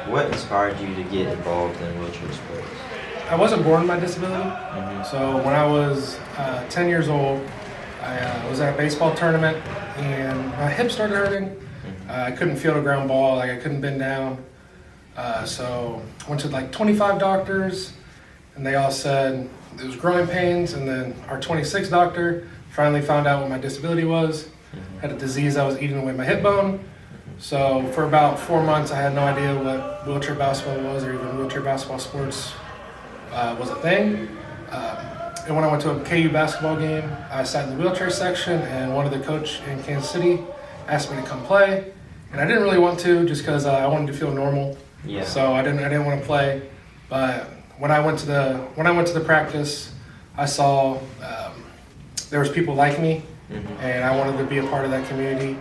What inspired you to get involved in wheelchair sports? I wasn't born with my disability. Mm-hmm. So when I was 10 years old, I was at a baseball tournament and my hip started hurting. I couldn't feel the ground ball, like I couldn't bend down. So I went to like 25 doctors and they all said it was growing pains. And then our 26th doctor finally found out what my disability was. Had a disease that was eating away my hip bone. So for about 4 months, I had no idea what wheelchair basketball was or even wheelchair basketball sports was a thing. And when I went to a KU basketball game, I sat in the wheelchair section, and one of the coach in Kansas City asked me to come play, and I didn't really want to, just because I wanted to feel normal. Yeah. So I didn't want to play. But when I went to the practice, I saw there was people like me, and I wanted to be a part of that community.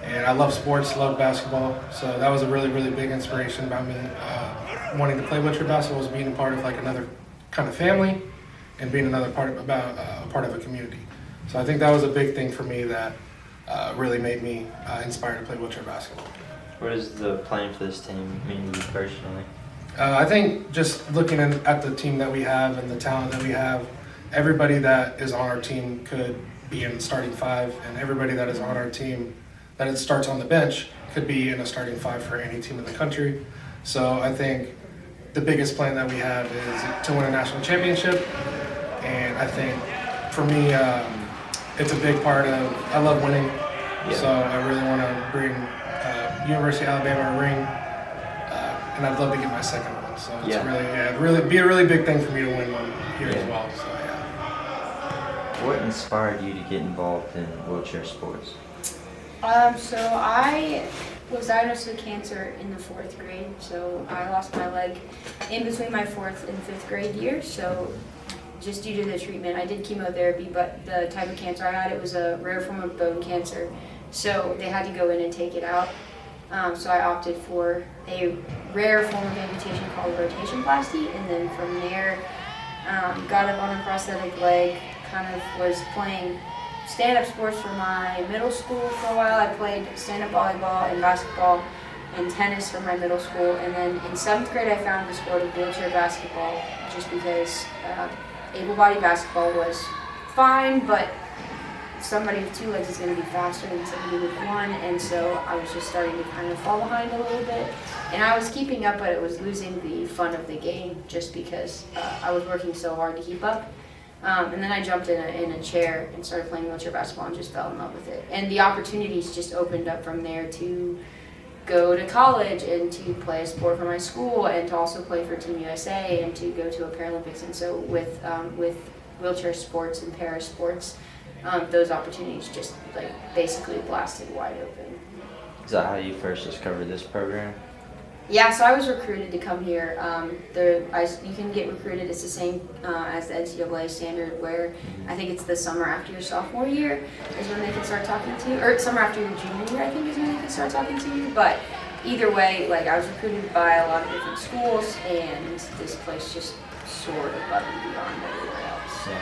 And I love sports, love basketball, so that was a really, really big inspiration about me wanting to play wheelchair basketball, was being a part of like another kind of family and being another part of a part of a community. So I think that was a big thing for me that really made me inspired to play wheelchair basketball. What does the playing for this team mean to you personally? I think just looking at the team that we have and the talent that we have, everybody that is on our team could be in the starting five, and everybody that is on our team that it starts on the bench could be in a starting five for any team in the country. So I think the biggest plan that we have is to win a national championship. And I think for me, it's a big part of, I love winning. Yeah. So I really want to bring University of Alabama a ring. And I'd love to get my second one. So it's really be a really big thing for me to win one here as well. So yeah. What inspired you to get involved in wheelchair sports? So I was diagnosed with cancer in the 4th grade. So I lost my leg in between my 4th and 5th grade years. So just due to the treatment, I did chemotherapy, but the type of cancer I had, it was a rare form of bone cancer. So they had to go in and take it out. So I opted for a rare form of amputation called rotationplasty, and then from there, got up on a prosthetic leg, kind of was playing stand-up sports for my middle school for a while. I played stand-up volleyball and basketball and tennis for my middle school. And then in 7th grade, I found the sport of wheelchair basketball just because able-bodied basketball was fine, but somebody with 2 legs is going to be faster than somebody with 1. And so I was just starting to kind of fall behind a little bit. And I was keeping up, but it was losing the fun of the game just because I was working so hard to keep up. And then I jumped in a chair and started playing wheelchair basketball and just fell in love with it. And the opportunities just opened up from there to go to college and to play a sport for my school and to also play for Team USA and to go to a Paralympics. And so with wheelchair sports and para sports, those opportunities just like basically blasted wide open. Is that how you first discovered this program? Yeah, so I was recruited to come here. You can get recruited. It's the same as the NCAA standard, where I think it's the summer after your sophomore year is when they can start talking to you, or summer after your junior year, I think, is when they can start talking to you. But either way, like I was recruited by a lot of different schools, and this place just soared above and beyond everywhere else. Yeah.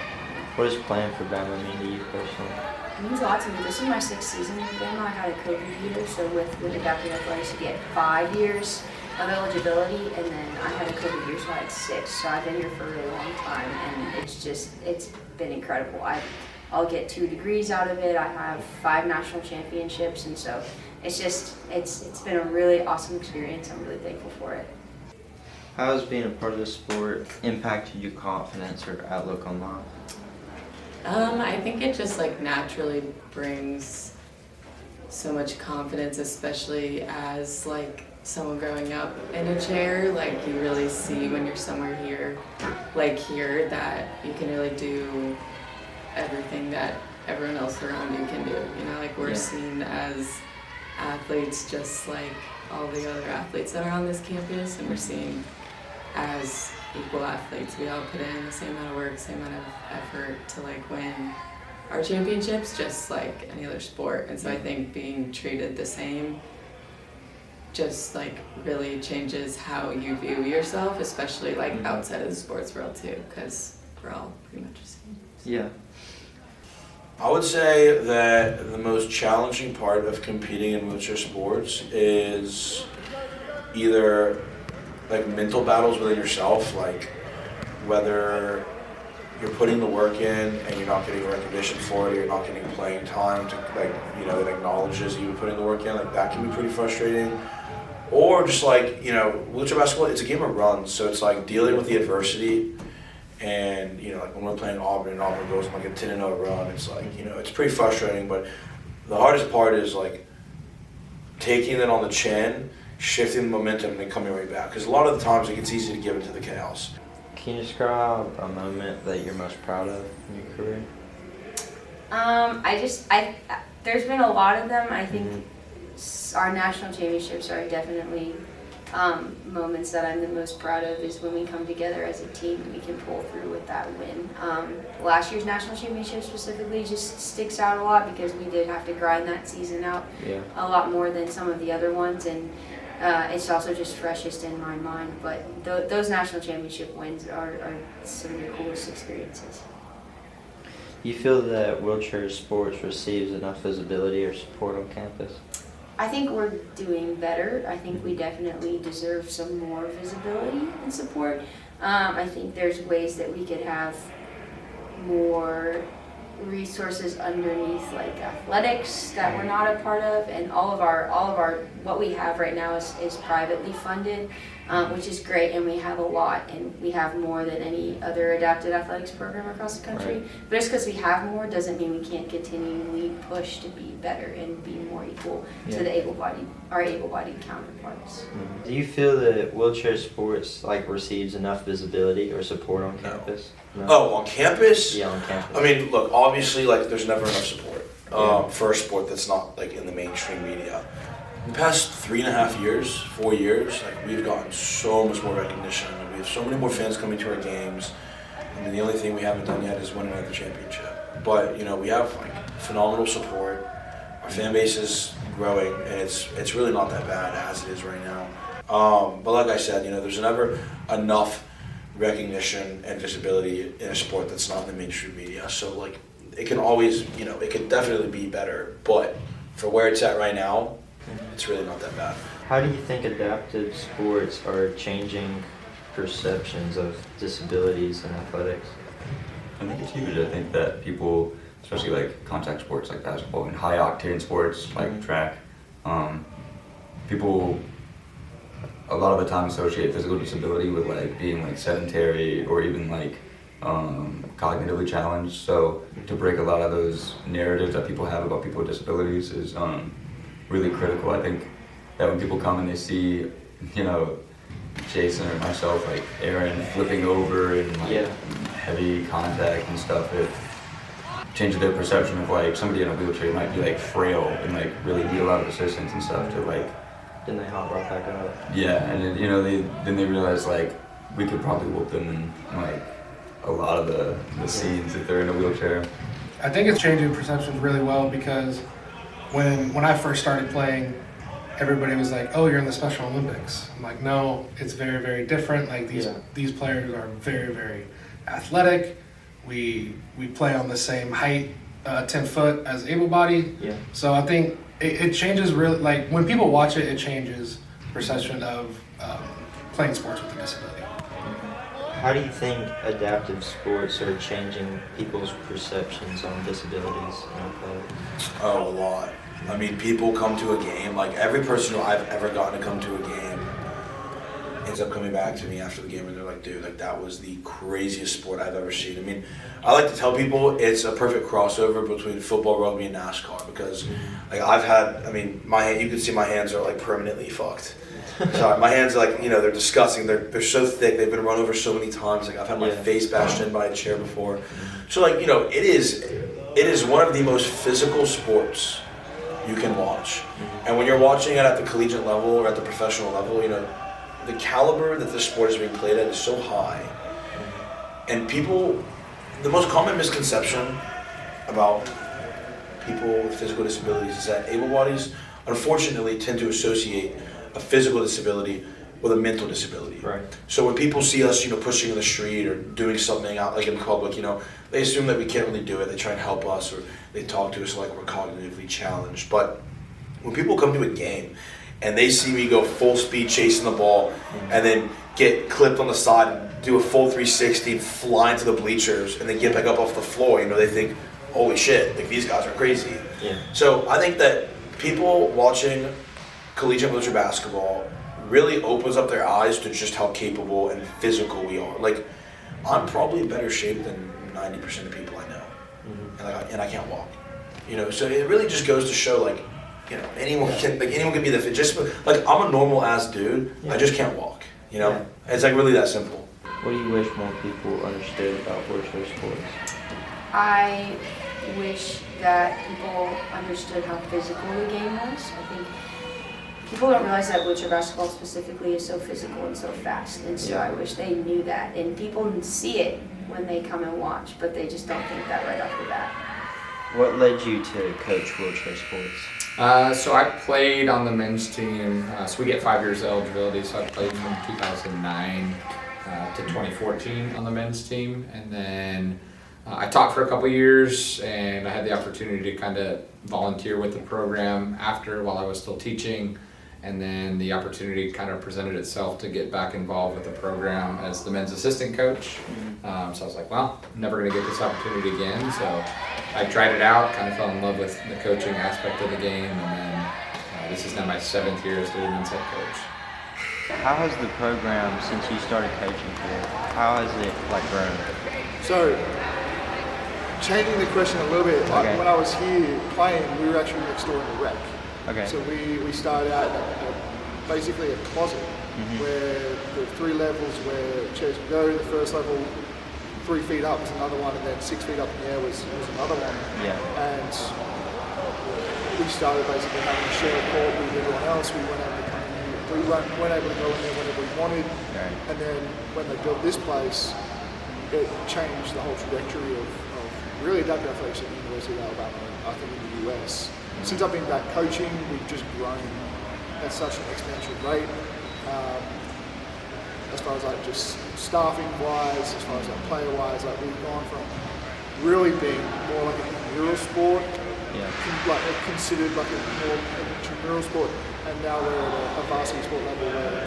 What does playing for Bama mean to you personally? It means a lot to me. This is my 6th season with Bama. I had a COVID year, so with adaptive athletics, you get 5 years of eligibility, and then I had a COVID year, so I had 6. So I've been here for a really long time, and it's been incredible. I'll get 2 degrees out of it. I have 5 national championships, and so it's been a really awesome experience. I'm really thankful for it. How has being a part of the sport impacted your confidence or outlook on life? I think it just like naturally brings so much confidence, especially as like someone growing up in a chair. Like you really see when you're somewhere here, like here, that you can really do everything that everyone else around you can do. You know, like we're seen as athletes just like all the other athletes that are on this campus, and we're seen as equal athletes. We all put in the same amount of work, same amount of effort to like win our championships, just like any other sport. And so I think being treated the same just like really changes how you view yourself, especially like outside of the sports world too, because we're all pretty much the same. Yeah. I would say that the most challenging part of competing in wheelchair sports is either like mental battles within yourself, like whether you're putting the work in and you're not getting recognition for it, or you're not getting playing time to like, you know, that acknowledges you putting the work in, like that can be pretty frustrating. Or just like, you know, wheelchair basketball, it's a game of runs, so it's like dealing with the adversity. And, you know, like when we're playing Auburn and Auburn goes on like a 10-0 run, it's like, you know, it's pretty frustrating, but the hardest part is like taking it on the chin, shifting the momentum, and then coming right back. Because a lot of the times it gets easy to give into the chaos. Can you describe a moment that you're most proud of in your career? There's been a lot of them. I think our national championships are definitely moments that I'm the most proud of, is when we come together as a team and we can pull through with that win. Last year's national championship specifically just sticks out a lot because we did have to grind that season out a lot more than some of the other ones, and it's also just freshest in my mind. But those national championship wins are some of the coolest experiences. Do you feel that wheelchair sports receives enough visibility or support on campus? I think we're doing better. I think we definitely deserve some more visibility and support. I think there's ways that we could have more resources underneath, like athletics that we're not a part of, and all of our what we have right now is privately funded, which is great, and we have a lot, and we have more than any other adapted athletics program across the country. Right. But just because we have more doesn't mean we can't continually push to be better and be more equal to the our able-bodied counterparts. Do you feel that wheelchair sports like receives enough visibility or support on campus? No. Oh, on campus? Yeah, on campus. I mean, look, obviously, like, there's never enough support for a sport that's not, like, in the mainstream media. In the past 3.5 years, 4 years, like, we've gotten so much more recognition. And we have so many more fans coming to our games. I mean, the only thing we haven't done yet is win another championship. But, you know, we have, like, phenomenal support. Our fan base is growing, and it's really not that bad as it is right now. But like I said, you know, there's never enough recognition and visibility in a sport that's not in the mainstream media. So like, it can always, you know, it could definitely be better, but for where it's at right now, it's really not that bad. How do you think adaptive sports are changing perceptions of disabilities in athletics? I think it's huge. I think that people, especially like contact sports like basketball and high octane sports like track, people a lot of the time associate physical disability with like being like sedentary or even like cognitively challenged. So to break a lot of those narratives that people have about people with disabilities is really critical. I think that when people come and they see, you know, Jason or myself, like Aaron flipping over and like heavy contact and stuff, it changes their perception of like somebody in a wheelchair might be like frail and like really need a lot of assistance and stuff to like. Then they hop right back up. Yeah, and then, you know, they realize like we could probably whoop them in like a lot of the scenes if they're in a wheelchair. I think it's changing perceptions really well, because when I first started playing, everybody was like, "Oh, you're in the Special Olympics." I'm like, "No, it's very, very different. Like these players are very, very athletic. We play on the same height, 10 foot as able-bodied." Yeah. So I think it changes really, like when people watch it, it changes perception of playing sports with a disability. How do you think adaptive sports are changing people's perceptions on disabilities in athletics? Oh, a lot. I mean, people come to a game, like every person who I've ever gotten to come to a game ends up coming back to me after the game and they're like, "Dude, like that was the craziest sport I've ever seen." I mean, I like to tell people it's a perfect crossover between football, rugby, and NASCAR, because like you can see my hands are like permanently fucked. So my hands are like, you know, they're disgusting. They're so thick. They've been run over so many times. Like I've had my face bashed in by a chair before. So like, you know, it is one of the most physical sports you can watch. And when you're watching it at the collegiate level or at the professional level, you know, the caliber that this sport is being played at is so high. And people, the most common misconception about people with physical disabilities is that able bodies, unfortunately, tend to associate a physical disability with a mental disability. Right. So when people see us, you know, pushing in the street or doing something out like in public, you know, they assume that we can't really do it. They try and help us, or they talk to us like we're cognitively challenged. But when people come to a game, and they see me go full speed chasing the ball, and then get clipped on the side and do a full 360 and fly into the bleachers, and then get back up off the floor, they think, holy shit, like these guys are crazy. Yeah. So I think that people watching collegiate military basketball really opens up their eyes to just how capable and physical we are. Like, I'm probably in better shape than 90% of people I know, and I can't walk. So it really just goes to show, like, anyone can be the fit. Just like, I'm a normal ass dude, I just can't walk. Yeah. It's like really that simple. What do you wish more people understood about wheelchair sports? I wish that people understood how physical the game was. I think people don't realize that wheelchair basketball specifically is so physical and so fast, and so I wish they knew that. And people see it when they come and watch, but they just don't think that right off the bat. What led you to coach wheelchair sports? So I played on the men's team. So we get 5 years eligibility. So I played from 2009 to 2014 on the men's team, and then I taught for a couple years, and I had the opportunity to kind of volunteer with the program while I was still teaching, and then the opportunity kind of presented itself to get back involved with the program as the men's assistant coach. So I was like, well, I'm never going to get this opportunity again. So I tried it out, kind of fell in love with the coaching aspect of the game, and then this is now my 7th year as the women's head coach. How has the program, since you started coaching here, how has it grown? So, changing the question a little bit, Okay. when I was here playing, we were actually next door in the rec. Okay. So we started out in basically a closet where the 3 levels where chairs would go. The first level, 3 feet up was another one, and then 6 feet up in the air was another one. Yeah. And we started basically having a shared court with everyone else. We weren't able to come in. We weren't able to go in there whenever we wanted. Right. And then when they built this place, it changed the whole trajectory of really adaptive athletics at the University of Alabama, I think, in the US. Since I've been back coaching, we've just grown at such an exponential rate. As far as just staffing wise, as far as player wise, we've gone from really being more like an intramural sport, considered like a more intramural sport, and now we're at a varsity sport level where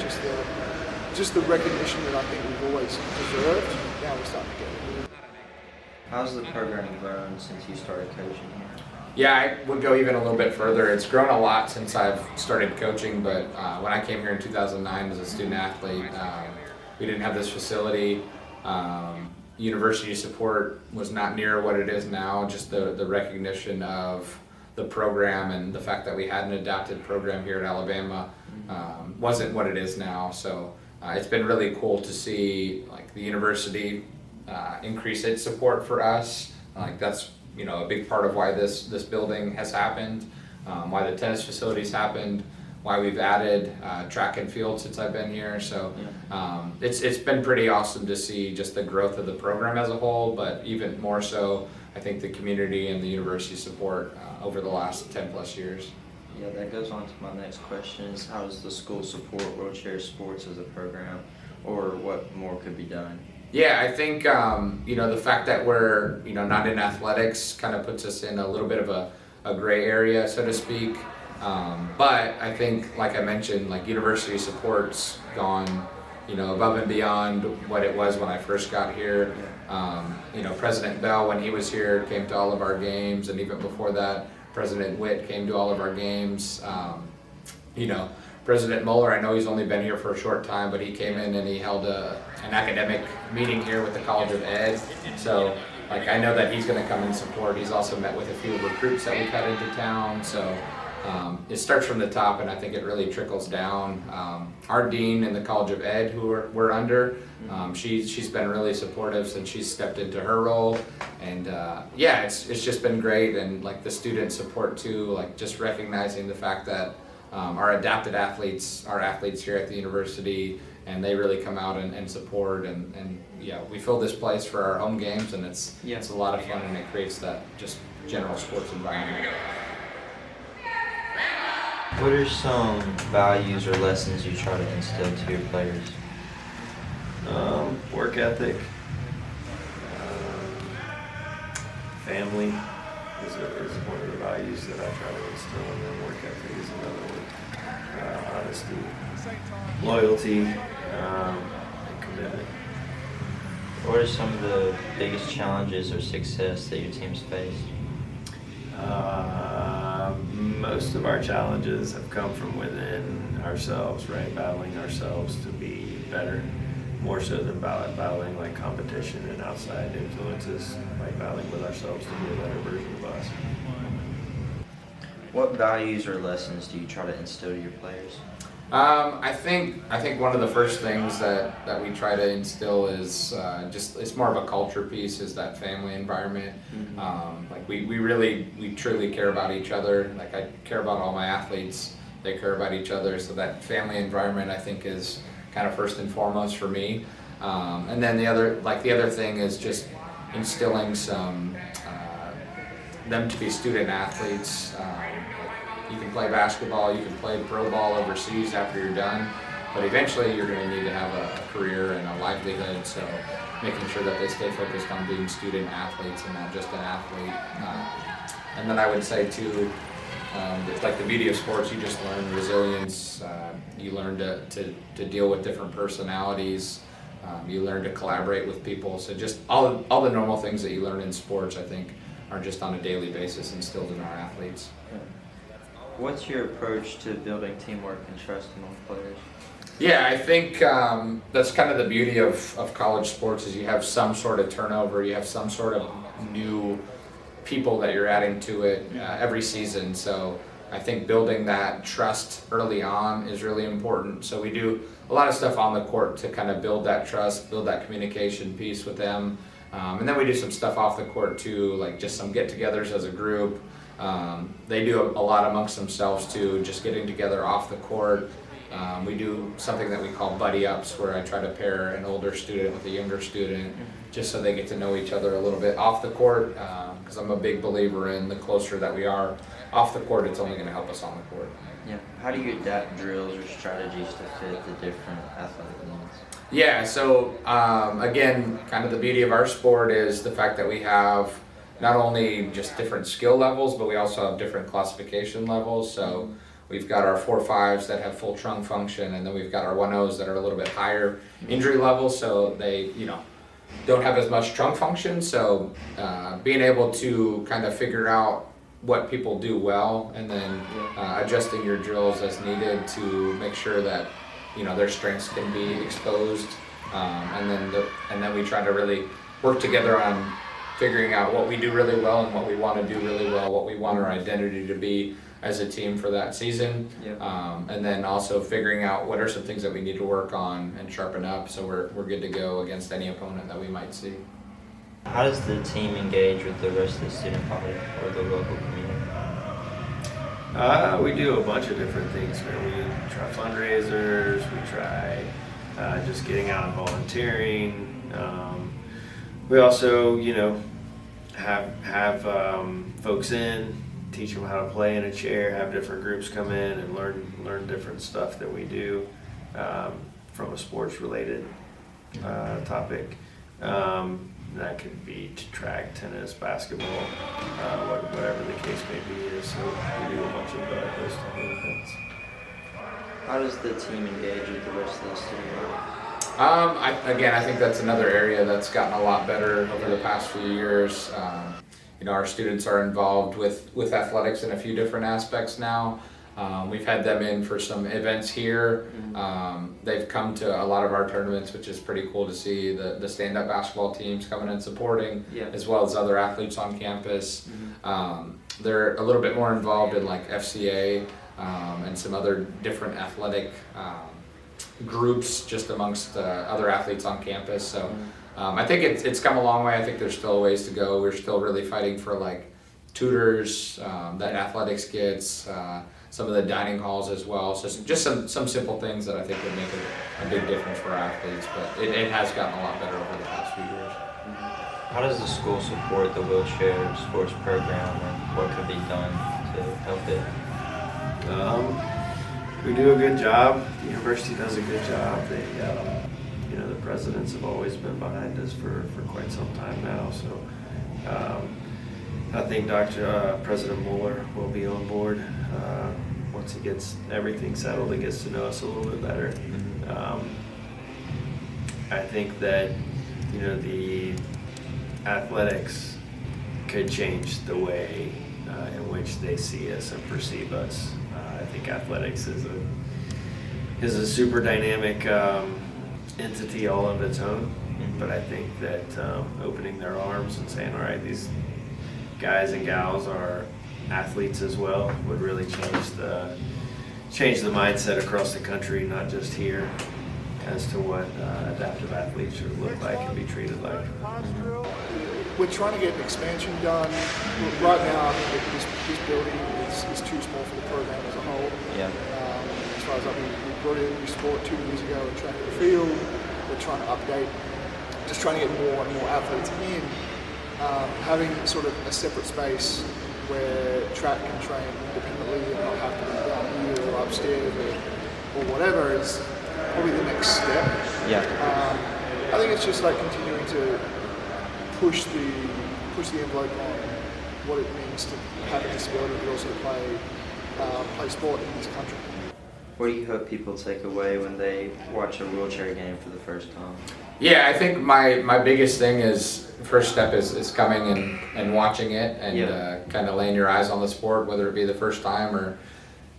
just the recognition that I think we've always deserved, now we're starting to get it. How's the program grown since you started coaching here? Yeah, I would go even a little bit further. It's grown a lot since I've started coaching, but when I came here in 2009 as a student athlete, we didn't have this facility. University support was not near what it is now. Just the recognition of the program and the fact that we had an adapted program here at Alabama wasn't what it is now. So it's been really cool to see the university increase its support for us. That's a big part of why this building has happened, why the tennis facilities happened, why we've added track and field since I've been here. So it's been pretty awesome to see just the growth of the program as a whole, but even more so, I think the community and the university support over the last 10 plus years. Yeah, that goes on to my next question is how does the school support wheelchair sports as a program, or what more could be done? Yeah, I think the fact that we're not in athletics kind of puts us in a little bit of a gray area, so to speak. But I think, like I mentioned, university support's gone above and beyond what it was when I first got here. President Bell, when he was here, came to all of our games, and even before that, President Witt came to all of our games. President Mueller, I know he's only been here for a short time, but he came in and he held an academic meeting here with the College of Ed. So, I know that he's going to come and support. He's also met with a few recruits that we've had into town. So, it starts from the top, and I think it really trickles down. Our dean in the College of Ed, who we're under, she's been really supportive since she's stepped into her role, and it's just been great. And the student support too, just recognizing the fact that our adapted athletes are athletes here at the university, and they really come out and support. And we fill this place for our home games, and it's a lot of fun, and it creates that just general sports environment. What are some values or lessons you try to instill to your players? Work ethic, family is one of the values that I try to instill in them. Work ethic is another one. honesty, loyalty, and commitment. What are some of the biggest challenges or success that your team's faced? Most of our challenges have come from within ourselves, right? Battling ourselves to be better, more so than battling like competition and outside influences, like battling with ourselves to be a better version of us. What values or lessons do you try to instill to your players? I think one of the first things that we try to instill is it's more of a culture piece, is that family environment. Like we truly care about each other. Like I care about all my athletes, they care about each other. So that family environment I think is kind of first and foremost for me. And then the other thing is just instilling some them to be student athletes. You can play basketball, you can play pro ball overseas after you're done, but eventually you're going to need to have a career and a livelihood, so making sure that they stay focused on being student athletes and not just an athlete. And then I would say too, it's like the beauty of sports, you just learn resilience, you learn to deal with different personalities, you learn to collaborate with people, so just all the normal things that you learn in sports I think are just on a daily basis instilled in our athletes. What's your approach to building teamwork and trust among players? Yeah, I think that's kind of the beauty of college sports is you have some sort of turnover, you have some sort of new people that you're adding to it every season. So I think building that trust early on is really important. So we do a lot of stuff on the court to kind of build that trust, build that communication piece with them. And then we do some stuff off the court too, like just some get-togethers as a group. They do a lot amongst themselves too, just getting together off the court. We do something that we call buddy ups, where I try to pair an older student with a younger student, just so they get to know each other a little bit off the court, because I'm a big believer in the closer that we are off the court, it's only going to help us on the court. Yeah. How do you adapt drills or strategies to fit the different athletic needs? Yeah, so again, kind of the beauty of our sport is the fact that we have not only just different skill levels, but we also have different classification levels. So we've got our 4-5s that have full trunk function, and then we've got our 1-0s that are a little bit higher injury levels, so they, don't have as much trunk function. So being able to kind of figure out what people do well, and then adjusting your drills as needed to make sure that their strengths can be exposed, and then we try to really work together on figuring out what we do really well and what we want to do really well, what we want our identity to be as a team for that season, and then also figuring out what are some things that we need to work on and sharpen up so we're good to go against any opponent that we might see. How does the team engage with the rest of the student body or the local community? We do a bunch of different things. We try fundraisers, we try just getting out and volunteering. We also, have folks in, teach them how to play in a chair, have different groups come in and learn different stuff that we do from a sports related topic. That could be track, tennis, basketball, whatever the case may be. So we do a bunch of those type of events. How does the team engage with the rest of the student body? I think that's another area that's gotten a lot better over the past few years. Our students are involved with athletics in a few different aspects now. We've had them in for some events here. They've come to a lot of our tournaments, which is pretty cool to see the stand-up basketball teams coming and supporting, as well as other athletes on campus. They're a little bit more involved in like FCA and some other different athletic groups just amongst other athletes on campus. So I think it's come a long way. I think there's still a ways to go. We're still really fighting for like tutors that athletics gets, some of the dining halls as well. So just some simple things that I think would make a big difference for athletes, but it has gotten a lot better over the past few years. How does the school support the wheelchair sports program, and what could be done to help it? We do a good job. The university does a good job. They, the presidents have always been behind us for quite some time now. So I think President Mueller will be on board once he gets everything settled, he gets to know us a little bit better. I think that, you know, the athletics could change the way in which they see us and perceive us. I think athletics is a super dynamic entity all of its own. But I think that opening their arms and saying, all right, these guys and gals are athletes as well, would really change the mindset across the country, not just here, as to what adaptive athletes should look like and be treated like. We're trying to get an expansion done. Right now, I think that this building is too small for the program as a whole. Yeah. As far as we brought in new sport 2 years ago in track and field. We're trying to update, just trying to get more and more athletes in. Having sort of a separate space where track can train independently and not have to be down here or upstairs or whatever is probably the next step. Yeah. I think it's just like continuing to push the envelope on what it means to have a disability but also play sport in this country. What do you hope people take away when they watch a wheelchair game for the first time? Yeah, I think my biggest thing is, first step is coming and watching it and kind of laying your eyes on the sport, whether it be the first time or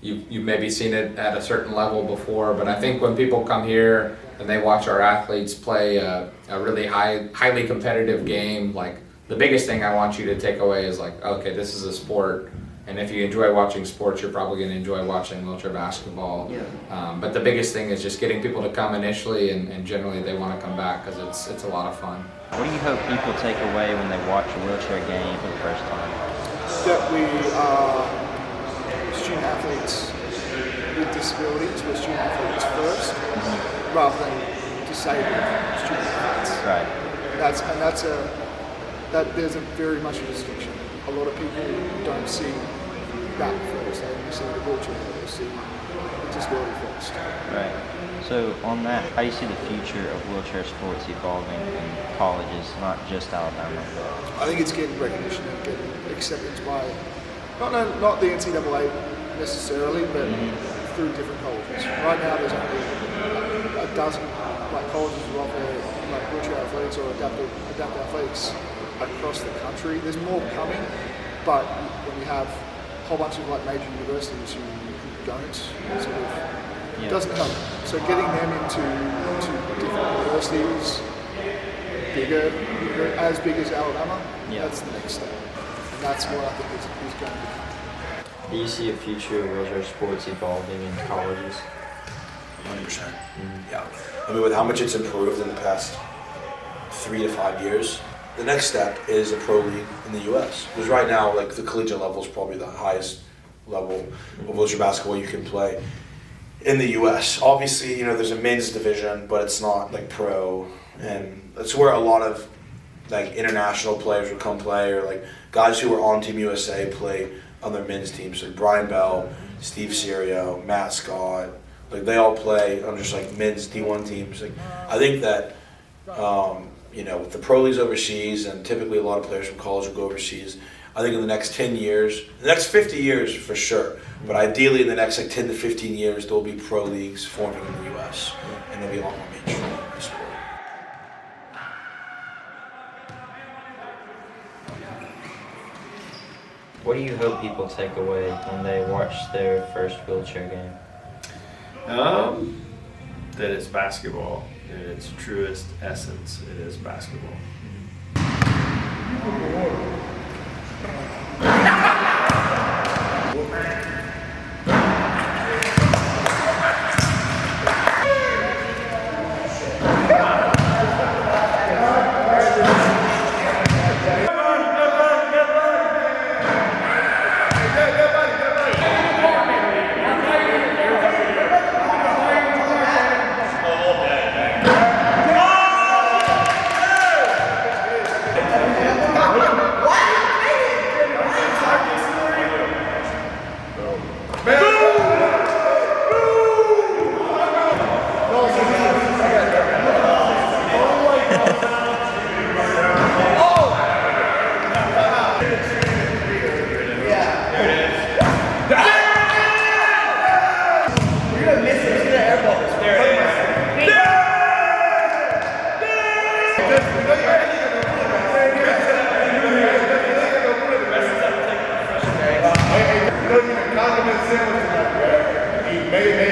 you've maybe seen it at a certain level before. But I think when people come here and they watch our athletes play a really highly competitive game, like the biggest thing I want you to take away is like, okay, this is a sport. And if you enjoy watching sports, you're probably going to enjoy watching wheelchair basketball. Yeah. But the biggest thing is just getting people to come initially, and generally they want to come back because it's a lot of fun. What do you hope people take away when they watch a wheelchair game for the first time? That we are student athletes with disabilities. We're student athletes first, rather than disabled student athletes. Right. There's a very much a distinction. A lot of people don't see that first. They only see the wheelchair. They see the disability first. Right. So on that, how do you see the future of wheelchair sports evolving in colleges, not just Alabama? I think it's getting recognition and getting acceptance by not the NCAA necessarily, but through different colleges. Right now, there's only a dozen colleges who offer wheelchair athletics or adaptive athletics across the country. There's more coming, but when you have a whole bunch of major universities who don't, it sort of doesn't help. So getting them into different universities, bigger, as big as Alabama, that's the next step. And that's what I think is going to become. Do you see a future of wheelchair sports evolving in colleges? 100%. Yeah. I mean, with how much it's improved in the past 3 to 5 years, the next step is a pro league in the U.S. Because right now, the collegiate level is probably the highest level of wheelchair basketball you can play in the U.S. Obviously, there's a men's division, but it's not pro, and that's where a lot of international players would come play, or guys who were on Team USA play on their men's teams, like Brian Bell, Steve Serio, Matt Scott. They all play on just men's D1 teams. I think that with the pro leagues overseas, and typically a lot of players from college will go overseas, I think in the next 10 years, the next 50 years for sure, but ideally in the next 10 to 15 years, there will be pro leagues forming in the U.S. and there'll be a lot more mainstream in the sport. What do you hope people take away when they watch their first wheelchair game? That it's basketball. In its truest essence, it is basketball. Way to make